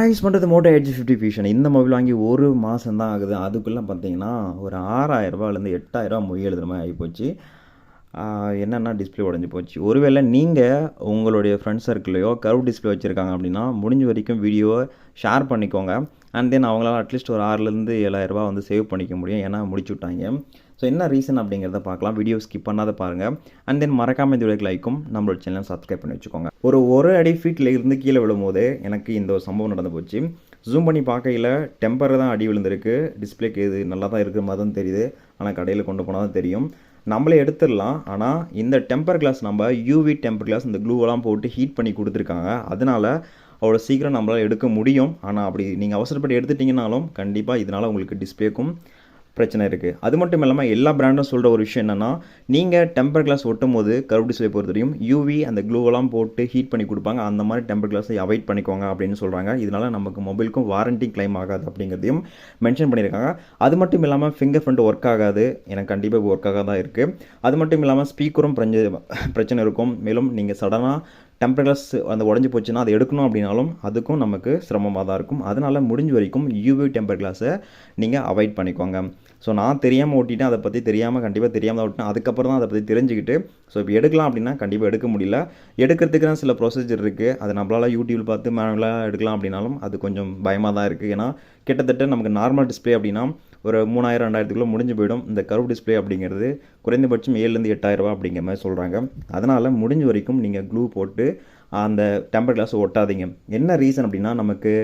நான் யூஸ் பண்ணுறது Moto Edge 50 Fusion. இந்த மொபைல் வாங்கி ஒரு மாதம் தான் ஆகுது. அதுக்குள்ளே பார்த்தீங்கன்னா ஒரு ரூ. 6000லேருந்து ரூ. 8000 மொய் எழுதுகிற மாதிரி ஆகிப்போச்சு. என்னென்னா டிஸ்பிளே உடஞ்சி போச்சு. ஒருவேளை நீங்கள் உங்களுடைய ஃப்ரெண்ட்ஸ் சர்க்கிளையோ கர்வ் டிஸ்பிளே வச்சுருக்காங்க அப்படின்னா முடிஞ்ச வரைக்கும் வீடியோவை ஷேர் பண்ணிக்கோங்க. அண்ட் தென் அவங்களால அட்லீஸ்ட் ஒரு ரூ. 6000லேருந்து ரூ. 7000 வந்து சேவ் பண்ணிக்க முடியும். ஏன்னா முடிச்சு விட்டாங்க. ஸோ என்ன ரீசன் அப்படிங்கிறத பார்க்கலாம். வீடியோ ஸ்கிப் பண்ணாத பாருங்கள். அண்ட் தென் மறக்காமல் இந்த வீடியோக்கு லைக்கும் நம்மளோட சேனலை சப்ஸ்கிரைப் பண்ணி வச்சுக்கோங்க. ஒரு அடி ஃபீட்டில் இருந்து கீழே விழும்போது எனக்கு இந்த ஒரு சம்பவம் நடந்து போச்சு. ஜூம் பண்ணி பார்க்கையில் டெம்பர் தான் அடி விழுந்திருக்கு. டிஸ்பிளேக்கு இது நல்லா தான் இருக்கிற மாதிரி தான் தெரியுது. ஆனால் கடையில் கொண்டு போனால் தான் தெரியும். நம்மளே எடுத்துடலாம். ஆனால் இந்த டெம்பர் கிளாஸ் நம்ம யூவி டெம்பர் கிளாஸ் இந்த க்ளூவெல்லாம் போட்டு ஹீட் பண்ணி கொடுத்துருக்காங்க. அதனால் அவ்வளோ சீக்கிரம் நம்மளால் எடுக்க முடியும். ஆனால் அப்படி நீங்கள் அவசரப்பட்டு எடுத்துட்டிங்கனாலும் கண்டிப்பாக இதனால் உங்களுக்கு டிஸ்பிளேக்கும் பிரச்சனை இருக்குது. அது மட்டும் இல்லாமல் எல்லா பிராண்டும் சொல்கிற ஒரு விஷயம் என்னென்னா, நீங்கள் டெம்பர் கிளாஸ் ஒட்டும் போது கர்வ் டிஸ்பிளே பொறுத்தவரையும் யூவி அந்த க்ளூவெல்லாம் போட்டு ஹீட் பண்ணி கொடுப்பாங்க. அந்த மாதிரி டெம்பர் கிளாஸை அவாய்ட் பண்ணிக்கோங்க அப்படின்னு சொல்கிறாங்க. இதனால் நமக்கு மொபைலுக்கும் வாரண்ட்டி கிளைம் ஆகாது அப்படிங்கிறதையும் மென்ஷன் பண்ணியிருக்காங்க. அது மட்டும் இல்லாமல் ஃபிங்கர் பிரிண்ட் ஒர்க் ஆகாது. எனக்கு கண்டிப்பாக ஒர்க் ஆகாத தான் இருக்குது. அது மட்டும் இல்லாமல் ஸ்பீக்கரும் பிரச்சனை இருக்கும். மேலும் நீங்கள் சடனாக டெம்பர் கிளாஸ் அந்த உடஞ்சி போச்சுன்னா அதை எடுக்கணும் அப்படின்னாலும் அதுக்கும் நமக்கு சிரமமாக தான் இருக்கும். அதனால் முடிஞ்ச வரைக்கும் யூவி டெம்பர் கிளாஸை நீங்கள் அவாய்ட் பண்ணிக்கோங்க. ஸோ நான் தெரியாமல் ஓட்டிட்டேன். அதை பற்றி கண்டிப்பாக தெரியாமல் தான் ஓட்டினேன். அதுக்கப்புறம் தான் அதை பற்றி தெரிஞ்சுக்கிட்டு ஸோ இப்போ எடுக்கலாம் அப்படின்னா கண்டிப்பாக எடுக்க முடியல. எடுக்கிறதுக்கு தான் சில ப்ரொசீஜர் இருக்குது. அதை நம்மளால் யூடியூப் பார்த்து மேனுவலாக எடுக்கலாம் அப்படின்னாலும் அது கொஞ்சம் பயமாக தான் இருக்குது. ஏன்னா கிட்டத்தட்ட நமக்கு நார்மல் டிஸ்பிளே அப்படின்னா ஒரு 3000 2000க்குள்ளே முடிஞ்சு போயிடும். இந்த கர்வ் டிஸ்பிளே அப்படிங்கிறது குறைந்தபட்சம் 7000லேருந்து 8000 அப்படிங்கிற மாதிரி சொல்கிறாங்க. அதனால் முடிஞ்ச வரைக்கும் நீங்கள் க்ளூ போட்டு அந்த டெம்பர் கிளாஸ் ஒட்டாதீங்க. என்ன ரீசன் அப்படின்னா நமக்கு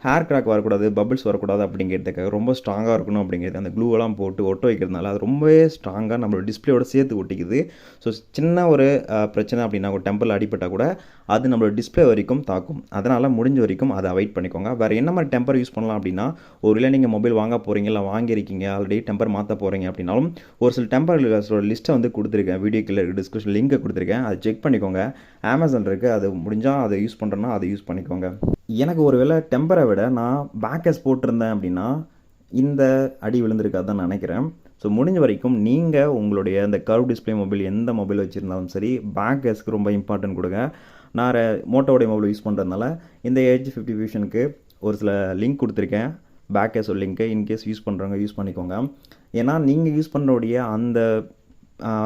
ஹேர் கிராக் வரக்கூடாது, பபிள்ஸ் வரக்கூடாது அப்படிங்கிறதுக்காக ரொம்ப ஸ்ட்ராங்காக இருக்கணும் அப்படிங்கிறது அந்த க்ளூவெல்லாம் போட்டு ஒட்ட வைக்கிறதுனால அது ரொம்பவே ஸ்ட்ராங்காக நம்மளோட டிஸ்பிளேயோட சேர்த்து ஒட்டிக்குது. ஸோ சின்ன ஒரு பிரச்சனை அப்படின்னா ஒரு டெம்பரில் அடிப்பட்டால் கூட அது நம்மளோட டிஸ்பிளே வரைக்கும் தாக்கும். அதனால் முடிஞ்ச வரைக்கும் அதை அவாய்ட் பண்ணிக்கோங்க. வேறு என்ன மாதிரி டெம்பர் யூஸ் பண்ணலாம் அப்படின்னா, ஒருவேளை நீங்கள் மொபைல் வாங்க போகிறீங்க இல்லை வாங்கியிருக்கீங்க ஆல்ரெடி டெம்பர் மாற்ற போகிறீங்க அப்படின்னாலும் ஒரு சில டெம்பர் கிளாஸோட லிஸ்ட்டை வந்து கொடுத்துருக்கேன். வீடியோ கீழே டிஸ்கிரிப்ஷன் லிங்கை கொடுத்துருக்கேன். அதை செக் பண்ணிக்கோங்க. அமேசான் இருக்குது. அது முடிஞ்சால் அதை யூஸ் பண்ணுறேன்னா அதை யூஸ் பண்ணிக்கோங்க. எனக்கு ஒரு வேளை டெம்பரை விட நான் பேக்கஸ் போட்டிருந்தேன் அப்படின்னா இந்த அடி விழுந்திருக்காது தான் நினைக்கிறேன். ஸோ முடிஞ்ச வரைக்கும் நீங்கள் உங்களுடைய இந்த கர்வ் டிஸ்பிளே மொபைல் எந்த மொபைல் வச்சுருந்தாலும் சரி பேக்கஸ்க்கு ரொம்ப இம்பார்ட்டன்ட் கொடுங்க. நான் மோட்டோடைய மொபைல் யூஸ் பண்ணுறதுனால இந்த Edge 50 Fusionக்கு ஒரு சில லிங்க் கொடுத்துருக்கேன். பேக்கஸ் ஒரு லிங்க்கு இன்கேஸ் யூஸ் பண்ணுறவங்க யூஸ் பண்ணிக்கோங்க. ஏன்னா நீங்கள் யூஸ் பண்ணுறோடைய அந்த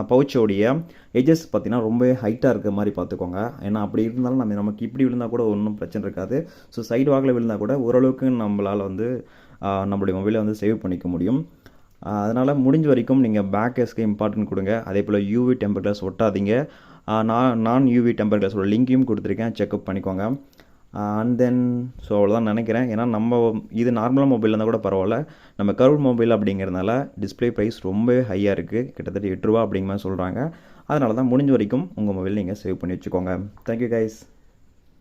பவுச்சோடைய எஜஸ் பார்த்தீங்கன்னா ரொம்ப ஹைட்டாக இருக்கிற மாதிரி பார்த்துக்கோங்க. ஏன்னா அப்படி இருந்தாலும் நமக்கு இப்படி விழுந்தால் கூட ஒன்றும் பிரச்சனை இருக்காது. ஸோ சைடு வாக்கில் விழுந்தால் கூட ஓரளவுக்கு நம்மளால் வந்து நம்மளுடைய மொபைலை வந்து சேவ் பண்ணிக்க முடியும். அதனால் முடிஞ்ச வரைக்கும் நீங்கள் பேக்கஸ்க்கு இம்பார்ட்டன்ட் கொடுங்க. அதே போல் யூவி டெம்பர் கிளாஸ் ஒட்டாதீங்க. நான் யூவி டெம்பர் கிளாஸோட லிங்க்கையும் கொடுத்துருக்கேன். செக்அப் பண்ணிக்கோங்க. அண்ட் தென் ஸோ அவ்வளோதான் நினைக்கிறேன். ஏன்னா நம்ம இது நார்மலாக மொபைல் இருந்தால் கூட பரவாயில்ல. நம்ம கர்வ் மொபைல் அப்படிங்கிறதுனால டிஸ்பிளே ப்ரைஸ் ரொம்பவே ஹையாக இருக்குது. கிட்டத்தட்ட ரூ. 8 அப்படிங்கிற மாதிரி சொல்கிறாங்க. அதனால தான் முடிஞ்ச வரைக்கும் உங்கள் மொபைல் நீங்கள் சேவ் பண்ணி வச்சுக்கோங்க. Thank you guys.